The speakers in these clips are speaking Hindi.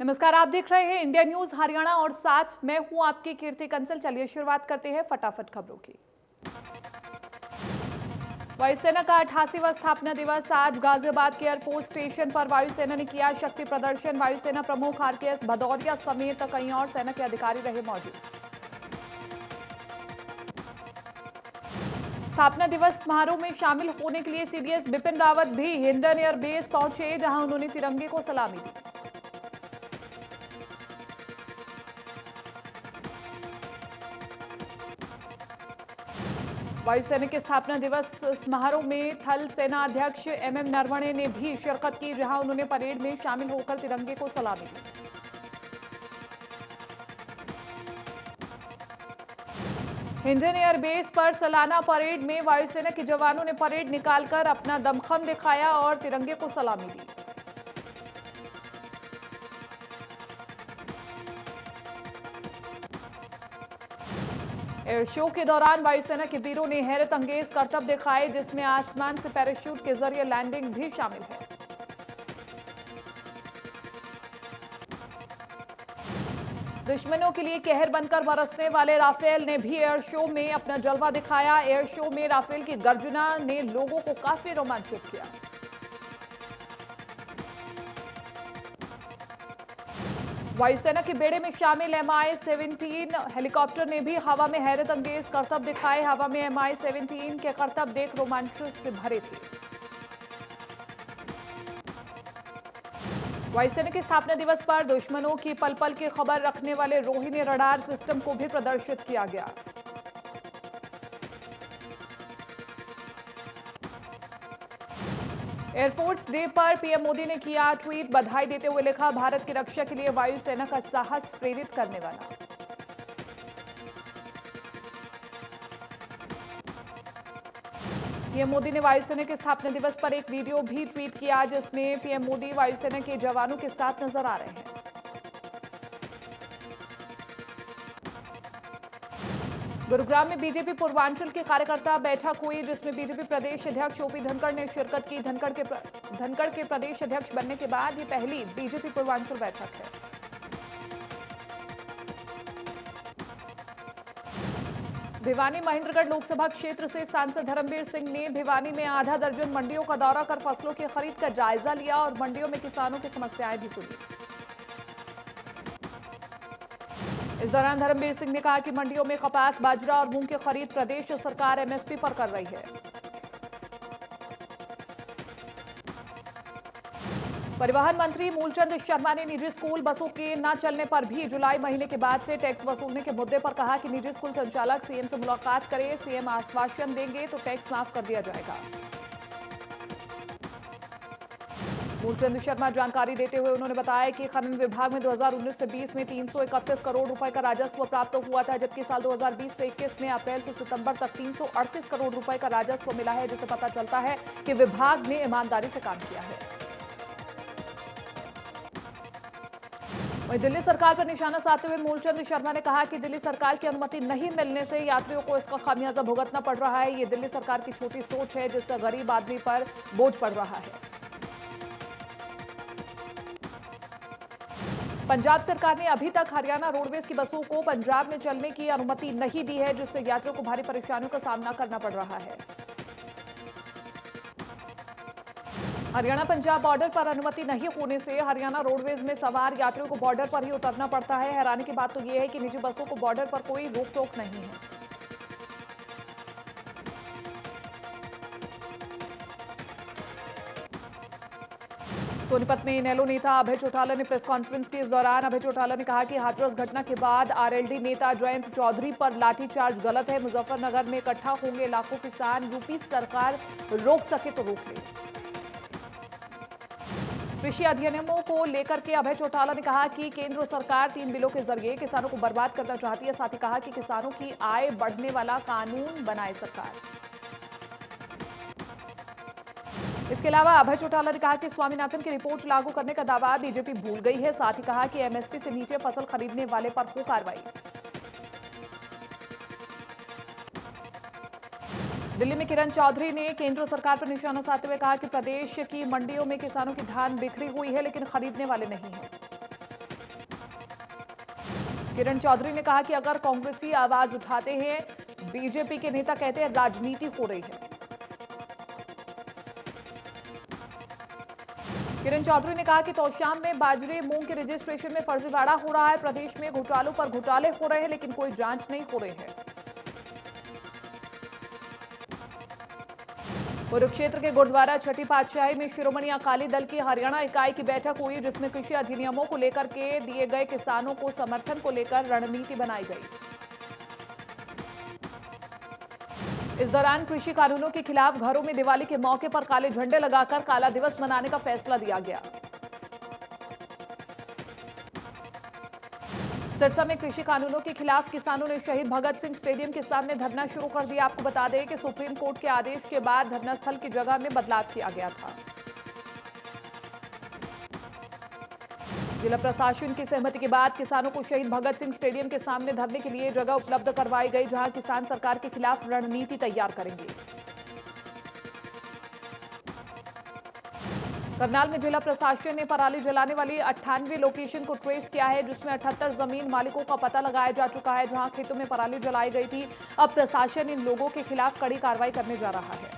नमस्कार, आप देख रहे हैं इंडिया न्यूज हरियाणा और साथ मैं हूं आपकी कीर्ति कंसल। चलिए शुरुआत करते हैं फटाफट खबरों की। वायुसेना का 88वां स्थापना दिवस आज गाजियाबाद के एयरफोर्स स्टेशन पर वायुसेना ने किया शक्ति प्रदर्शन। वायुसेना प्रमुख आरकेएस भदौरिया समेत कई और सेना के अधिकारी रहे मौजूद। स्थापना दिवस समारोह में शामिल होने के लिए सीडीएस बिपिन रावत भी हिंडन एयरबेस पहुंचे, जहां उन्होंने तिरंगे को सलामी दी। वायुसेना के स्थापना दिवस समारोह में थल सेना अध्यक्ष एमएम नरवणे ने भी शिरकत की, जहां उन्होंने परेड में शामिल होकर तिरंगे को सलामी दी। हिंडन एयरबेस पर सालाना परेड में वायुसेना के जवानों ने परेड निकालकर अपना दमखम दिखाया और तिरंगे को सलामी दी। एयर शो के दौरान वायुसेना के वीरों ने हैरत अंगेज करतब दिखाए, जिसमें आसमान से पैराशूट के जरिए लैंडिंग भी शामिल है। दुश्मनों के लिए कहर बनकर बरसने वाले राफेल ने भी एयर शो में अपना जलवा दिखाया। एयर शो में राफेल की गर्जना ने लोगों को काफी रोमांचित किया। वायुसेना के बेड़े में शामिल MI-17 हेलीकॉप्टर ने भी हवा में हैरत अंगेज करतब दिखाए। हवा में MI-17 के करतब देख रोमांच से भरे थे। वायुसेना के स्थापना दिवस पर दुश्मनों की पल पल की खबर रखने वाले रोहिणी रडार सिस्टम को भी प्रदर्शित किया गया। एयरफोर्स डे पर पीएम मोदी ने किया ट्वीट, बधाई देते हुए लिखा, भारत की रक्षा के लिए वायुसेना का साहस प्रेरित करने वाला। पीएम मोदी ने वायुसेना के स्थापना दिवस पर एक वीडियो भी ट्वीट किया, जिसमें पीएम मोदी वायुसेना के जवानों के साथ नजर आ रहे हैं। गुरुग्राम में बीजेपी पूर्वांचल की कार्यकर्ता बैठक हुई, जिसमें बीजेपी प्रदेश अध्यक्ष ओपी धनखड़ ने शिरकत की। धनखड़ के प्रदेश अध्यक्ष बनने के बाद ये पहली बीजेपी पूर्वांचल बैठक है। भिवानी महेंद्रगढ़ लोकसभा क्षेत्र से सांसद धर्मवीर सिंह ने भिवानी में आधा दर्जन मंडियों का दौरा कर फसलों की खरीद का जायजा लिया और मंडियों में किसानों की समस्याएं भी सुनी। इस दौरान धर्मवीर सिंह ने कहा कि मंडियों में कपास, बाजरा और मूंग की खरीद प्रदेश सरकार एमएसपी पर कर रही है। परिवहन मंत्री मूलचंद शर्मा ने निजी स्कूल बसों के न चलने पर भी जुलाई महीने के बाद से टैक्स वसूलने के मुद्दे पर कहा कि निजी स्कूल संचालक सीएम से मुलाकात करें, सीएम आश्वासन देंगे तो टैक्स माफ कर दिया जाएगा। मूलचंद शर्मा जानकारी देते हुए उन्होंने बताया कि खनन विभाग में 2019 से 20 में 331 करोड़ रुपए का राजस्व प्राप्त हुआ था, जबकि साल 2020 से 21 में अप्रैल से सितंबर तक 338 करोड़ रुपए का राजस्व मिला है, जिससे पता चलता है कि विभाग ने ईमानदारी से काम किया है। वहीं दिल्ली सरकार पर निशाना साधते हुए मूलचंद शर्मा ने कहा कि दिल्ली सरकार की अनुमति नहीं मिलने से यात्रियों को इसका खामियाजा भुगतना पड़ रहा है। ये दिल्ली सरकार की छोटी सोच है, जिससे गरीब आदमी पर बोझ पड़ रहा है। पंजाब सरकार ने अभी तक हरियाणा रोडवेज की बसों को पंजाब में चलने की अनुमति नहीं दी है, जिससे यात्रियों को भारी परेशानियों का सामना करना पड़ रहा है। हरियाणा पंजाब बॉर्डर पर अनुमति नहीं होने से हरियाणा रोडवेज में सवार यात्रियों को बॉर्डर पर ही उतरना पड़ता है। हैरानी की बात तो यह है कि निजी बसों को बॉर्डर पर कोई रोक टोक नहीं है। सोनीपत में इनेलो नेता अभय चौटाला ने प्रेस कॉन्फ्रेंस की। इस दौरान अभय चौटाला ने कहा कि हाथरस घटना के बाद आरएलडी नेता जयंत चौधरी पर लाठीचार्ज गलत है। मुजफ्फरनगर में इकट्ठा होंगे लाखों किसान, यूपी सरकार रोक सके तो रोक ले। कृषि अधिनियमों को लेकर के अभय चौटाला ने कहा कि केंद्र सरकार 3 बिलों के जरिए किसानों को बर्बाद करना चाहती है। साथ ही कहा कि किसानों की आय बढ़ने वाला कानून बनाए सरकार। इसके अलावा अभय चौटाला ने कहा कि स्वामीनाथन की रिपोर्ट लागू करने का दावा बीजेपी भूल गई है। साथ ही कहा कि एमएसपी से नीचे फसल खरीदने वाले पर हो कार्रवाई। दिल्ली में किरण चौधरी ने केंद्र सरकार पर निशाना साधते हुए कहा कि प्रदेश की मंडियों में किसानों की धान बिखरी हुई है, लेकिन खरीदने वाले नहीं हैं। किरण चौधरी ने कहा कि अगर कांग्रेसी आवाज उठाते हैं, बीजेपी के नेता कहते हैं राजनीति हो रही है। किरण चौधरी ने कहा कि तोशाम में बाजरे मूंग के रजिस्ट्रेशन में फर्जीवाड़ा हो रहा है। प्रदेश में घोटालों पर घोटाले हो रहे हैं, लेकिन कोई जांच नहीं हो रही है। कुरुक्षेत्र के गुरुद्वारा छठी पातशाही में शिरोमणि अकाली दल की हरियाणा इकाई की बैठक हुई, जिसमें कृषि अधिनियमों को लेकर के दिए गए किसानों को समर्थन को लेकर रणनीति बनाई गई। इस दौरान कृषि कानूनों के खिलाफ घरों में दिवाली के मौके पर काले झंडे लगाकर काला दिवस मनाने का फैसला दिया गया। सिरसा में कृषि कानूनों के खिलाफ किसानों ने शहीद भगत सिंह स्टेडियम के सामने धरना शुरू कर दिया। आपको बता दें कि सुप्रीम कोर्ट के आदेश के बाद धरना स्थल की जगह में बदलाव किया गया था। जिला प्रशासन की सहमति के बाद किसानों को शहीद भगत सिंह स्टेडियम के सामने धरने के लिए जगह उपलब्ध करवाई गई, जहां किसान सरकार के खिलाफ रणनीति तैयार करेंगे। करनाल में जिला प्रशासन ने पराली जलाने वाली 98 लोकेशन को ट्रेस किया है, जिसमें 78 जमीन मालिकों का पता लगाया जा चुका है, जहां खेतों में पराली जलाई गई थी। अब प्रशासन इन लोगों के खिलाफ कड़ी कार्रवाई करने जा रहा है।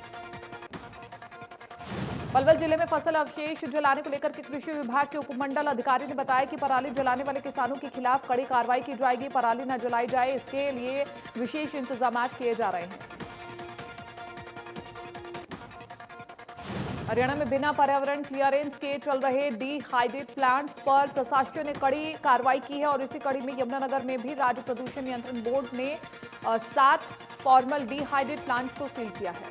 पलवल जिले में फसल अवशेष जलाने को लेकर के कृषि विभाग के उपमंडल अधिकारी ने बताया कि पराली जलाने वाले किसानों के खिलाफ कड़ी कार्रवाई की जाएगी। पराली न जलाई जाए, इसके लिए विशेष इंतजाम किए जा रहे हैं। हरियाणा में बिना पर्यावरण क्लियरेंस के चल रहे डीहाइड्रेट प्लांट्स पर प्रशासन ने कड़ी कार्रवाई की है और इसी कड़ी में यमुनानगर में भी राज्य प्रदूषण नियंत्रण बोर्ड ने 7 फॉर्मल डीहाइड्रेट प्लांट्स को सील किया है।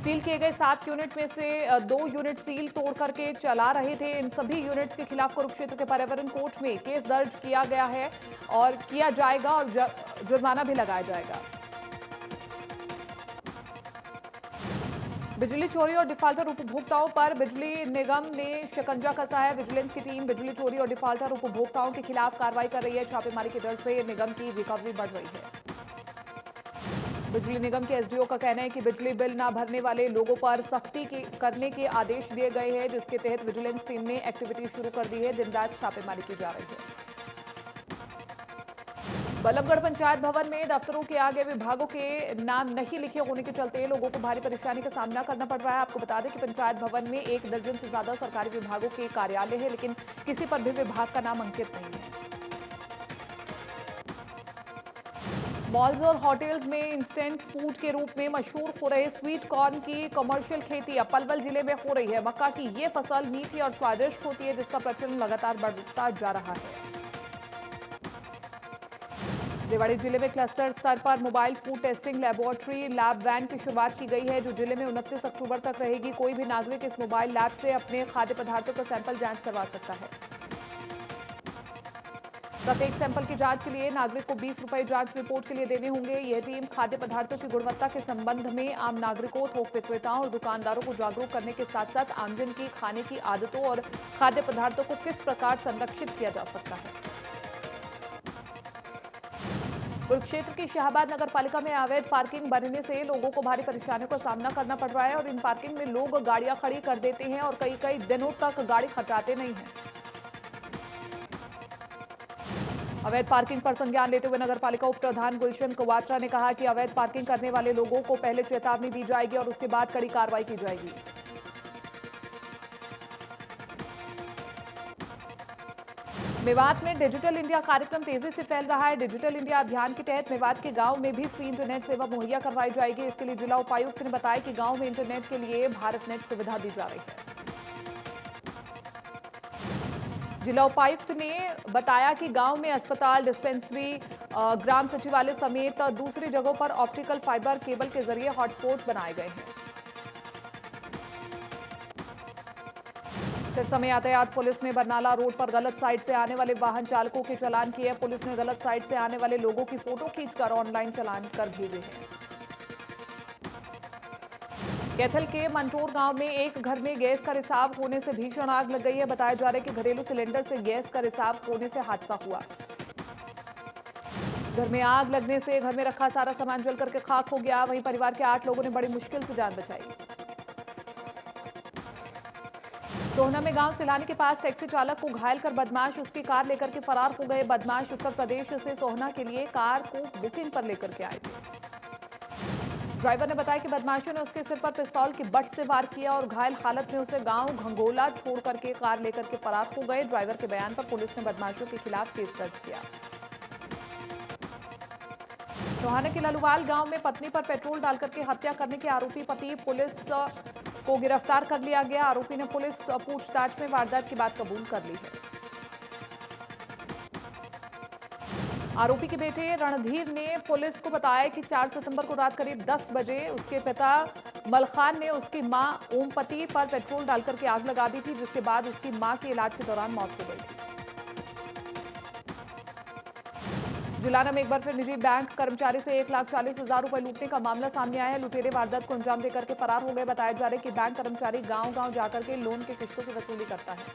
सील किए गए 7 यूनिट में से 2 यूनिट सील तोड़ करके चला रहे थे। इन सभी यूनिट्स के खिलाफ कुरुक्षेत्र के पर्यावरण कोर्ट में केस दर्ज किया गया है और किया जाएगा और जुर्माना भी लगाया जाएगा। बिजली चोरी और डिफाल्टर उपभोक्ताओं पर बिजली निगम ने शिकंजा कसा है। विजिलेंस की टीम बिजली चोरी और डिफाल्टर उपभोक्ताओं के खिलाफ कार्रवाई कर रही है। छापेमारी की दर से निगम की रिकवरी बढ़ रही है। बिजली निगम के एसडीओ का कहना है कि बिजली बिल न भरने वाले लोगों पर सख्ती करने के आदेश दिए गए हैं, जिसके तहत विजिलेंस टीम ने एक्टिविटी शुरू कर दी है। दिन रात छापेमारी की जा रही है। बल्लभगढ़ पंचायत भवन में दफ्तरों के आगे विभागों के नाम नहीं लिखे होने के चलते लोगों को भारी परेशानी का सामना करना पड़ रहा है। आपको बता दें कि पंचायत भवन में 1 दर्जन से ज्यादा सरकारी विभागों के कार्यालय है, लेकिन किसी पर भी विभाग का नाम अंकित नहीं है। मॉल्स और होटल्स में इंस्टेंट फूड के रूप में मशहूर हो रहे स्वीट कॉर्न की कमर्शियल खेती अब पलवल जिले में हो रही है। मक्का की ये फसल मीठी और स्वादिष्ट होती है, जिसका प्रचलन लगातार बढ़ता जा रहा है। रेवाड़ी जिले में क्लस्टर स्तर पर mobile food testing laboratory lab van की शुरुआत की गई है, जो जिले में 29 अक्टूबर तक रहेगी। कोई भी नागरिक इस मोबाइल लैब से अपने खाद्य पदार्थों का सैंपल जांच करवा सकता है। प्रत्येक सैंपल की जांच के लिए नागरिक को 20 रुपए जांच रिपोर्ट के लिए देने होंगे। यह टीम खाद्य पदार्थों की गुणवत्ता के संबंध में आम नागरिकों, थोक विक्रेताओं और दुकानदारों को जागरूक करने के साथ साथ आमजन की खाने की आदतों और खाद्य पदार्थों को किस प्रकार संरक्षित किया जा सकता है। कुरुक्षेत्र की शाहबाद नगर पालिका में अवैध पार्किंग बनने से लोगों को भारी परेशानियों का सामना करना पड़ रहा है और इन पार्किंग में लोग गाड़ियां खड़ी कर देते हैं और कई कई दिनों तक गाड़ी हटाते नहीं हैं। अवैध पार्किंग पर संज्ञान लेते हुए नगर पालिका उप प्रधान गुलशन कुवात्रा ने कहा कि अवैध पार्किंग करने वाले लोगों को पहले चेतावनी दी जाएगी और उसके बाद कड़ी कार्रवाई की जाएगी। मेवात में डिजिटल इंडिया कार्यक्रम तेजी से फैल रहा है। डिजिटल इंडिया अभियान के तहत मेवात के गांव में भी फ्री इंटरनेट सेवा मुहैया करवाई जाएगी। इसके लिए जिला उपायुक्त ने बताया कि गांव में इंटरनेट के लिए भारत नेट सुविधा दी जा रही है। जिला उपायुक्त ने बताया कि गांव में अस्पताल, डिस्पेंसरी, ग्राम सचिवालय समेत दूसरी जगहों पर ऑप्टिकल फाइबर केबल के जरिए हॉटस्पॉट बनाए गए हैं। सिरसा में यातायात पुलिस ने बरनाला रोड पर गलत साइड से आने वाले वाहन चालकों के चालान किए। पुलिस ने गलत साइड से आने वाले लोगों की फोटो खींचकर ऑनलाइन चालान कर भेजे हैं। कैथल के मंटोर गांव में एक घर में गैस का रिसाव होने से भीषण आग लग गई है। बताया जा रहा है कि घरेलू सिलेंडर से गैस का रिसाव होने से हादसा हुआ। घर में आग लगने से घर में रखा सारा सामान जल करके खाक हो गया। वहीं परिवार के 8 लोगों ने बड़ी मुश्किल से जान बचाई। सोहना में गांव सिलानी के पास टैक्सी चालक को घायल कर बदमाश उसकी कार लेकर के फरार हो गए। बदमाश उत्तर प्रदेश से सोहना के लिए कार को बुकिंग पर लेकर के आए थे। ड्राइवर ने बताया कि बदमाशों ने उसके सिर पर पिस्तौल की बट से वार किया और घायल हालत में उसे गांव घंगोला छोड़ करके कार लेकर के फरार हो गए। ड्राइवर के बयान पर पुलिस ने बदमाशों के खिलाफ केस दर्ज किया। टोहाना के ललुवाल गांव में पत्नी पर पेट्रोल डालकर के हत्या करने के आरोपी पति पुलिस को गिरफ्तार कर लिया गया। आरोपी ने पुलिस पूछताछ में वारदात की बात कबूल कर ली है। आरोपी के बेटे रणधीर ने पुलिस को बताया कि 4 सितंबर को रात करीब 10 बजे उसके पिता मलखान ने उसकी मां ओमपति पर पेट्रोल डालकर के आग लगा दी थी, जिसके बाद उसकी मां के इलाज के दौरान मौत हो गई थी। जुलाना में एक बार फिर निजी बैंक कर्मचारी से 1,40,000 रुपए लूटने का मामला सामने आया है। लुटेरे वारदात को अंजाम देकर के फरार हो गए। बताया जा रहा है कि बैंक कर्मचारी गांव-गांव जाकर के लोन के किस्तों की वसूली करता है।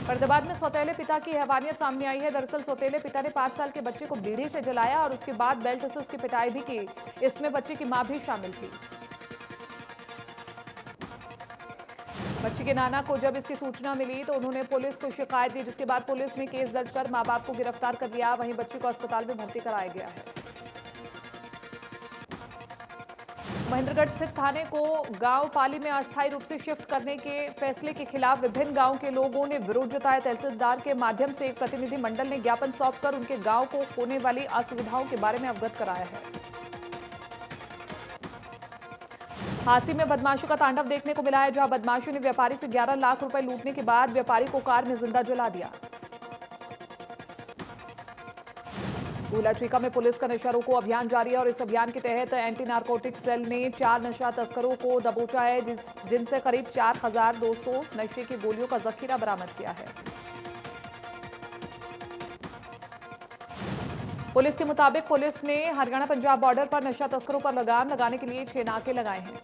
फरीदाबाद में सौतेले पिता की हैवानियत सामने आई है। दरअसल सौतेले पिता ने 5 साल के बच्चे को बीड़ी से जलाया और उसके बाद बेल्ट से उसकी पिटाई भी की। इसमें बच्चे की मां भी शामिल थी। बच्ची के नाना को जब इसकी सूचना मिली तो उन्होंने पुलिस को शिकायत दी, जिसके बाद पुलिस ने केस दर्ज कर मां बाप को गिरफ्तार कर लिया। वहीं बच्ची को अस्पताल में भर्ती कराया गया है। महेंद्रगढ़ स्थित थाने को गांव पाली में अस्थायी रूप से शिफ्ट करने के फैसले के खिलाफ विभिन्न गांव के लोगों ने विरोध जताया। तहसीलदार के माध्यम से एक प्रतिनिधि मंडल ने ज्ञापन सौंपकर उनके गांव को होने वाली असुविधाओं के बारे में अवगत कराया है। हांसी में बदमाशों का तांडव देखने को मिला है, जहां बदमाशों ने व्यापारी से 11 लाख रुपए लूटने के बाद व्यापारी को कार में जिंदा जला दिया। भूलाचीका में पुलिस का नशा रोको अभियान जारी है और इस अभियान के तहत एंटी नारकोटिक सेल ने 4 नशा तस्करों को दबोचा है, जिनसे करीब 4,200 नशे की गोलियों का जखीरा बरामद किया है। पुलिस के मुताबिक पुलिस ने हरियाणा पंजाब बॉर्डर पर नशा तस्करों पर लगाम लगाने के लिए 6 नाके लगाए हैं।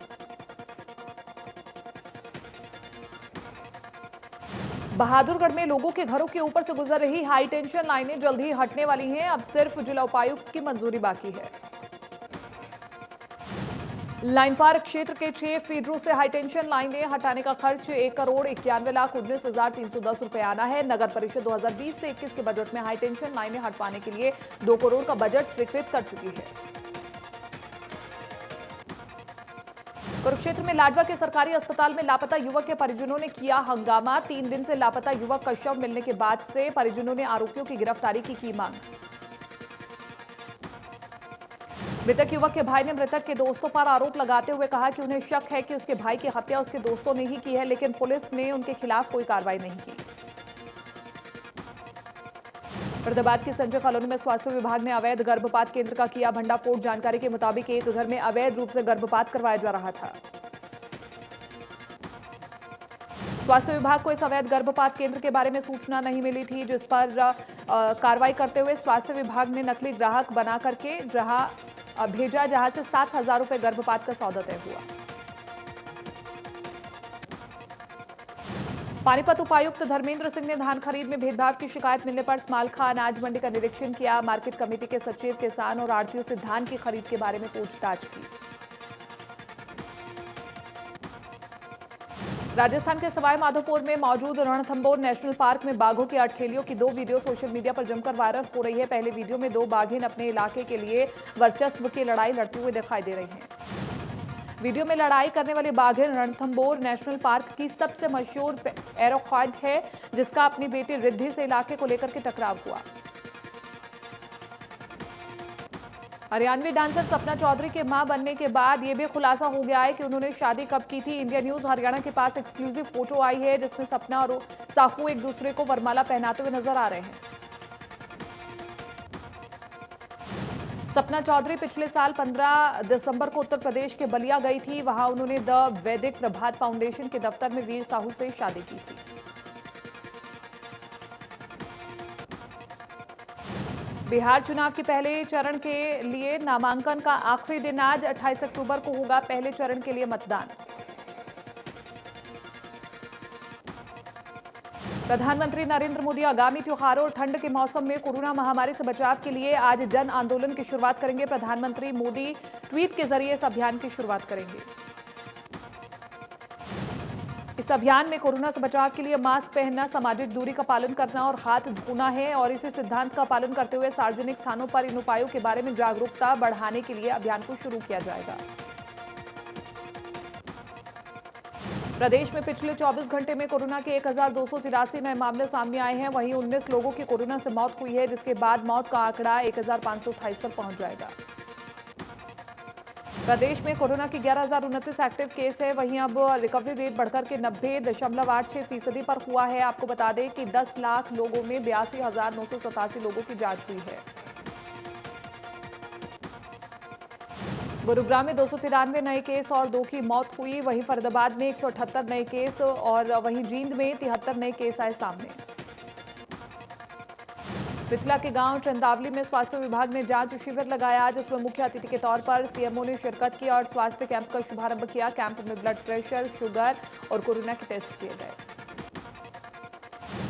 बहादुरगढ़ में लोगों के घरों के ऊपर से गुजर रही हाई टेंशन लाइनें जल्द ही हटने वाली हैं। अब सिर्फ जिला उपायुक्त की मंजूरी बाकी है। लाइन पार क्षेत्र के 6 फीडरों से हाई टेंशन लाइनें हटाने का खर्च 1,91,19,310 रुपए आना है। नगर परिषद 2020 से 21 के बजट में हाई टेंशन लाइनें हटवाने के लिए 2 करोड़ का बजट स्वीकृत कर चुकी है। कुरुक्षेत्र में लाडवा के सरकारी अस्पताल में लापता युवक के परिजनों ने किया हंगामा। 3 दिन से लापता युवक का शव मिलने के बाद से परिजनों ने आरोपियों की गिरफ्तारी की मांग। मृतक युवक के भाई ने मृतक के दोस्तों पर आरोप लगाते हुए कहा कि उन्हें शक है कि उसके भाई की हत्या उसके दोस्तों ने ही की है, लेकिन पुलिस ने उनके खिलाफ कोई कार्रवाई नहीं की। फरीदाबाद की संजय कॉलोनी में स्वास्थ्य विभाग ने अवैध गर्भपात केंद्र का किया भंडाफोड़। जानकारी के मुताबिक एक घर में अवैध रूप से गर्भपात करवाया जा रहा था। स्वास्थ्य विभाग को इस अवैध गर्भपात केंद्र के बारे में सूचना नहीं मिली थी, जिस पर कार्रवाई करते हुए स्वास्थ्य विभाग ने नकली ग्राहक बना करके भेजा, जहां से 7,000 रुपए गर्भपात का सौदा तय हुआ। पानीपत उपायुक्त धर्मेंद्र सिंह ने धान खरीद में भेदभाव की शिकायत मिलने पर स्मालखा अनाज मंडी का निरीक्षण किया। मार्केट कमेटी के सचिव, किसान और आढ़तियों से धान की खरीद के बारे में पूछताछ की। राजस्थान के सवाई माधोपुर में मौजूद रणथंभौर नेशनल पार्क में बाघों की अठखेलियों की 2 वीडियो सोशल मीडिया पर जमकर वायरल हो रही है। पहले वीडियो में 2 बाघिन अपने इलाके के लिए वर्चस्व की लड़ाई लड़ते हुए दिखाई दे रही हैं। वीडियो में लड़ाई करने वाली बाघिन रणथंभौर नेशनल पार्क की सबसे मशहूर एरोखॉइड है, जिसका अपनी बेटी रिद्धि से इलाके को लेकर के टकराव हुआ। हरियाणवी डांसर सपना चौधरी के मां बनने के बाद यह भी खुलासा हो गया है कि उन्होंने शादी कब की थी। इंडिया न्यूज हरियाणा के पास एक्सक्लूसिव फोटो आई है, जिसमें सपना और साहू एक दूसरे को वरमाला पहनाते हुए नजर आ रहे हैं। सपना चौधरी पिछले साल 15 दिसंबर को उत्तर प्रदेश के बलिया गई थी। वहां उन्होंने द वैदिक प्रभात फाउंडेशन के दफ्तर में वीर साहू से शादी की थी। बिहार चुनाव के पहले चरण के लिए नामांकन का आखिरी दिन आज 28 अक्टूबर को होगा पहले चरण के लिए मतदान। प्रधानमंत्री नरेंद्र मोदी आगामी त्योहारों और ठंड के मौसम में कोरोना महामारी से बचाव के लिए आज जन आंदोलन की शुरुआत करेंगे। प्रधानमंत्री मोदी ट्वीट के जरिए इस अभियान की शुरुआत करेंगे। इस अभियान में कोरोना से बचाव के लिए मास्क पहनना, सामाजिक दूरी का पालन करना और हाथ धोना है और इसी सिद्धांत का पालन करते हुए सार्वजनिक स्थानों पर इन उपायों के बारे में जागरूकता बढ़ाने के लिए अभियान को शुरू किया जाएगा। प्रदेश में पिछले 24 घंटे में कोरोना के 1283 नए मामले सामने आए हैं। वहीं 19 लोगों की कोरोना से मौत हुई है, जिसके बाद मौत का आंकड़ा 1528 पर पहुंच जाएगा। प्रदेश में कोरोना की 11,029 एक्टिव केस है। वहीं अब रिकवरी रेट बढ़कर के 90.86% पर हुआ है। आपको बता दें कि 10 लाख लोगों में 82,987 लोगों की जांच हुई है। गुरुग्राम में 293 नए केस और 2 की मौत हुई। वहीं फरीदाबाद में 178 नए केस और वहीं जींद में 73 नए केस आए सामने। मिथिला के गांव चंदावली में स्वास्थ्य विभाग ने जांच शिविर लगाया, जिसमें मुख्य अतिथि के तौर पर सीएमओ ने शिरकत की और स्वास्थ्य कैंप का शुभारंभ किया। कैंप में ब्लड प्रेशर, शुगर और कोरोना के टेस्ट किए गए।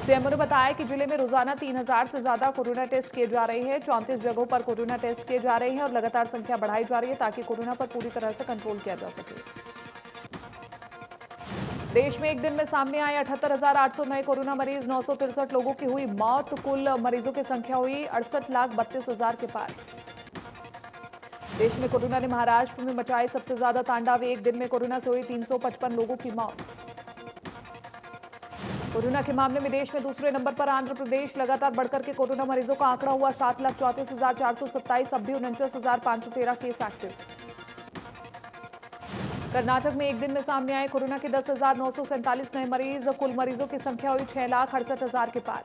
सीएमओ ने बताया कि जिले में रोजाना 3000 से ज्यादा कोरोना टेस्ट किए जा रहे हैं। 34 जगहों पर कोरोना टेस्ट किए जा रहे हैं और लगातार संख्या बढ़ाई जा रही है ताकि कोरोना पर पूरी तरह से कंट्रोल किया जा सके। देश में एक दिन में सामने आए 78,800 नए कोरोना मरीज, 963 लोगों की हुई मौत। कुल मरीजों की संख्या हुई 68,32,000 के पार। देश में कोरोना ने महाराष्ट्र में मचाई सबसे ज्यादा तांडव। एक दिन में कोरोना से हुई 355 लोगों की मौत। कोरोना के मामले में देश में दूसरे नंबर पर आंध्र प्रदेश। लगातार बढ़कर के कोरोना मरीजों का आंकड़ा हुआ 7,34,427। अब भी 49,513 केस एक्टिव। कर्नाटक में एक दिन में सामने आए कोरोना के 10,947 नए मरीज। कुल मरीजों की संख्या हुई 6,68,000 के पार।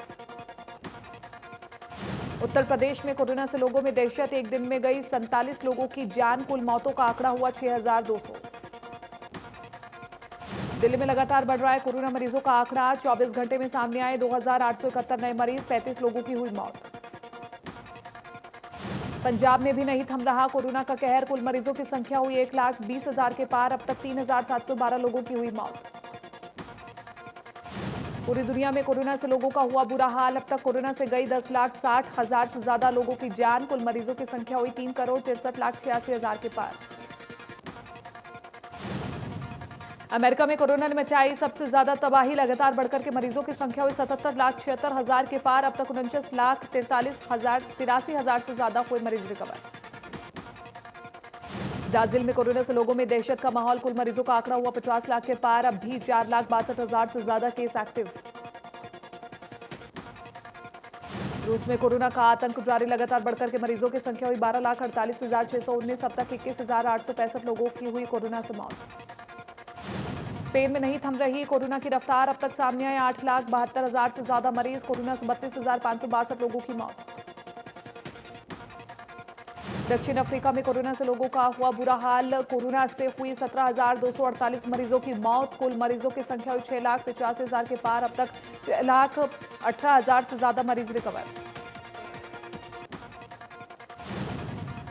उत्तर प्रदेश में कोरोना से लोगों में दहशत। एक दिन में गई 47 लोगों की जान। कुल मौतों का आंकड़ा हुआ 6,200। दिल्ली में लगातार बढ़ रहा है कोरोना मरीजों का आंकड़ा। 24 घंटे में सामने आए 2,871 नए मरीज, 35 लोगों की हुई मौत। पंजाब में भी नहीं थम रहा कोरोना का कहर। कुल मरीजों की संख्या हुई 1,20,000 के पार। अब तक 3,712 लोगों की हुई मौत। पूरी दुनिया में कोरोना से लोगों का हुआ बुरा हाल। अब तक कोरोना से गई 10,60,000 से ज्यादा लोगों की जान। कुल मरीजों की संख्या हुई 3,63,86,000 के पार। अमेरिका में कोरोना ने मचाई सबसे ज्यादा तबाही। लगातार बढ़कर के मरीजों की संख्या हुई 77,76,000 के पार। अब तक 49,43,000 से ज्यादा हुए मरीज रिकवर। ब्राजील में कोरोना से लोगों में दहशत का माहौल। कुल मरीजों का आंकड़ा हुआ 50 लाख के पार। अब भी 4,62,000 से ज्यादा केस एक्टिव। रूस में कोरोना का आतंक जारी। लगातार बढ़कर के मरीजों की संख्या हुई 12,48,619। अब तक 21,865 लोगों की हुई कोरोना से मौत। स्पेन में नहीं थम रही कोरोना की रफ्तार। अब तक सामने आए 8,72,000 से ज्यादा मरीज। कोरोना से 32,562 लोगों की मौत। दक्षिण अफ्रीका में कोरोना से लोगों का हुआ बुरा हाल। कोरोना से हुई 17,248 मरीजों की मौत। कुल मरीजों की संख्या हुई 6,85,000 के पार। अब तक 6,18,000 से ज्यादा मरीज रिकवर।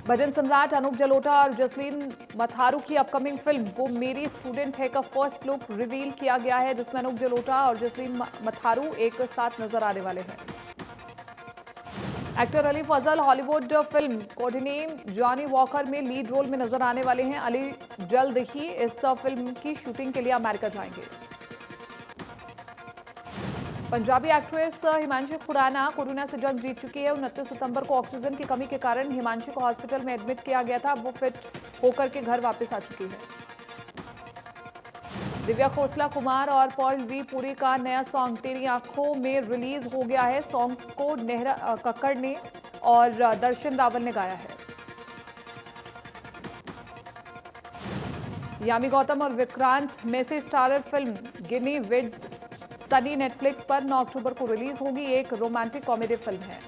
भजन सम्राट अनूप जलोटा और जसलीन मथारू की अपकमिंग फिल्म वो मेरी स्टूडेंट है का फर्स्ट लुक रिवील किया गया है, जिसमें अनूप जलोटा और जसलीन मथारू एक साथ नजर आने वाले हैं। Actor Ali Fazal Hollywood film codename Johnny Walker में लीड रोल में नजर आने वाले हैं। अली जल्द ही इस फिल्म की शूटिंग के लिए अमेरिका जाएंगे। पंजाबी एक्ट्रेस हिमांशी खुराना कोरोना से जंग जीत चुकी है। 29 सितंबर को ऑक्सीजन की कमी के कारण हिमांशी को हॉस्पिटल में एडमिट किया गया था। अब वो फिट होकर के घर वापस आ चुकी है। दिव्या खोसला कुमार और पॉल वी पुरी का नया सॉन्ग तेरी आंखों में रिलीज हो गया है। सॉन्ग को नेहरा कक्कड़ ने और दर्शन रावल ने गाया है। यामी गौतम और विक्रांत मेसी स्टारर फिल्म गिनी विड्स सनी नेटफ्लिक्स पर 9 अक्टूबर को रिलीज होगी। एक रोमांटिक कॉमेडी फिल्म है।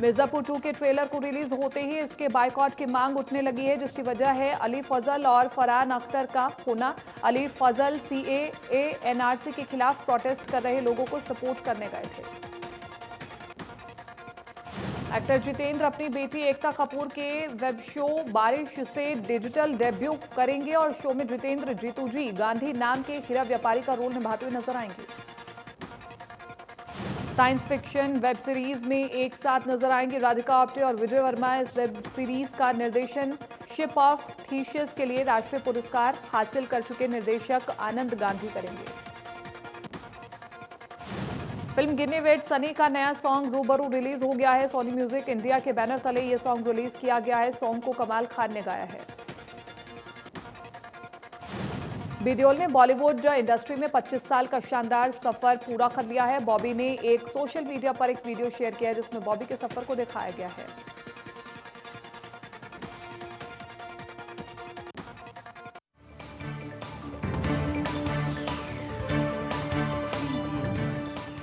मिर्जापुर 2 के ट्रेलर को रिलीज होते ही इसके बायकॉट की मांग उठने लगी है, जिसकी वजह है अली फजल और फरहान अख्तर का होना। अली फजल सीएए एनआरसी के खिलाफ प्रोटेस्ट कर रहे लोगों को सपोर्ट करने गए थे। एक्टर जितेंद्र अपनी बेटी एकता कपूर के वेब शो बारिश से डिजिटल डेब्यू करेंगे और शो में जितेंद्र जीतू जी गांधी नाम के हीरा व्यापारी का रोल निभाते हुए नजर आएंगे। साइंस फिक्शन वेब सीरीज में एक साथ नजर आएंगे राधिका आप्टे और विजय वर्मा। इस वेब सीरीज का निर्देशन शिप ऑफ थीसिस के लिए राष्ट्रीय पुरस्कार हासिल कर चुके निर्देशक आनंद गांधी करेंगे। फिल्म गिने वेट सनी का नया सॉन्ग रूबरू रिलीज हो गया है। सोनी म्यूजिक इंडिया के बैनर तले ये सॉन्ग रिलीज किया गया है। सॉन्ग को कमाल खान ने गाया है। बिदियोल ने बॉलीवुड इंडस्ट्री में 25 साल का शानदार सफर पूरा कर लिया है। बॉबी ने एक सोशल मीडिया पर एक वीडियो शेयर किया है जिसमें बॉबी के सफर को दिखाया गया है।